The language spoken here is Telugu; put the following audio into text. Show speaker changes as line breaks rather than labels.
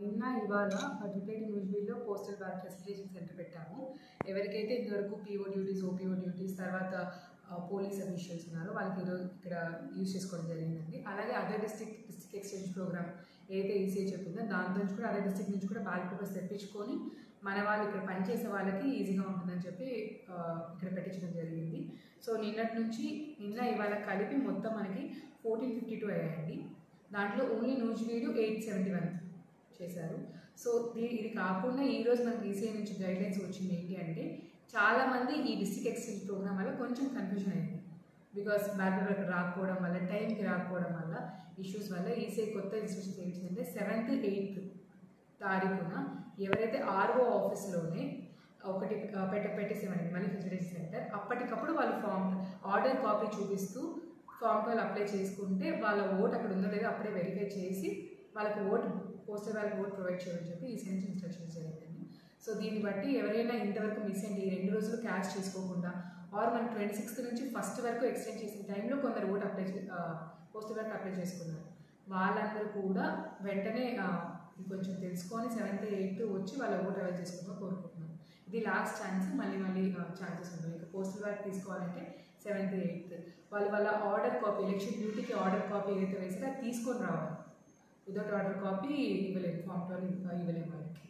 నిన్న ఇవాళ ట్రిపుల్ యూజీలో పోస్టల్ బ్యాలెట్ ఫెసిలిటేషన్ సెంటర్ పెట్టాము. ఎవరికైతే ఇంతవరకు పీఓ డ్యూటీస్, ఓపీఓ డ్యూటీస్, తర్వాత పోలీస్ అఫీషియల్స్ ఉన్నారో వాళ్ళకి ఈరోజు ఇక్కడ యూజ్ చేసుకోవడం జరిగిందండి. అలాగే అదర్ డిస్ట్రిక్ట్ ఎక్స్చేంజ్ ప్రోగ్రామ్ ఏదైతే ఈసీఐ చెప్పిందో దాని నుంచి కూడా అదర్ డిస్ట్రిక్ట్ నుంచి కూడా బ్యాలెట్ పేపర్స్ తెప్పించుకొని మన వాళ్ళు ఇక్కడ పనిచేసే వాళ్ళకి ఈజీగా ఉంటుందని చెప్పి ఇక్కడ పెట్టించడం జరిగింది. సో నిన్న ఇవాళ కలిపి మొత్తం మనకి 1452 అయ్యాయండి. దాంట్లో ఓన్లీ నూజివీడు 871 చేశారు. సో ఇది కాకుండా ఈరోజు మనకి ఈసీఐ నుంచి గైడ్లైన్స్ వచ్చింది ఏంటి అంటే, చాలామంది ఈ డిస్ట్రిక్ట్ ఎక్స్చేంజ్ ప్రోగ్రామ్ వల్ల కొంచెం కన్ఫ్యూజన్ అయింది. బికాస్ బ్యాలెట్ పేపర్ రాకపోవడం వల్ల, టైంకి రాకపోవడం వల్ల, ఇష్యూస్ వల్ల ఈసీఐ కొత్త ఇన్స్ట్రక్షన్స్ ఏంటంటే 7th, 8th తారీఖున ఎవరైతే ఆర్ఓ ఆఫీస్లోనే ఒకటి పెట్టేసేమండి మళ్ళీ ఫెసిలిటేషన్ సెంటర్, అప్పటికప్పుడు వాళ్ళు ఆర్డర్ కాపీ చూపిస్తూ ఫామ్ కాల్ అప్లై చేసుకుంటే వాళ్ళ ఓట్ అక్కడ ఉందో లేదో అప్పుడే వెరిఫై చేసి వాళ్ళకి పోస్టల్ బ్యాలెట్ ఓట్ ప్రొవైడ్ చేయమని చెప్పి ఈ సెన్స్ ఇన్స్ట్రక్షన్స్ జరిగిందండి. సో దీన్ని బట్టి ఎవరైనా ఇంతవరకు మిస్ అయ్యి 2 రోజులు క్యాష్ చేసుకోకుండా ఆర్ మన 26th నుంచి 1st వరకు ఎక్స్టెండ్ చేసిన టైంలో కొందరు ఓట్ పోస్టల్ బ్యాలెట్ అప్లై చేసుకున్నారు. వాళ్ళందరూ కూడా వెంటనే కొంచెం తెలుసుకొని 7th, 8th వచ్చి వాళ్ళ ఓట్ అవైల్ చేసుకుంటూ కోరుకుంటున్నాను. ఇది లాస్ట్ ఛాన్స్, మళ్ళీ ఛాన్సెస్ ఉన్నాయి. ఇక పోస్టల్ బ్యాలెట్ తీసుకోవాలంటే 7th, 8th వాళ్ళ ఆర్డర్ కాపీ, ఎలక్షన్ డ్యూటీకి ఆర్డర్ కాపీ ఏదైతే వేసారో అది తీసుకొని రావాలి. వితౌట్ ఆర్డర్ కాపీ ఇవ్వలేదు, ఫామ్ 12 ఇవ్వలేము వాళ్ళకి.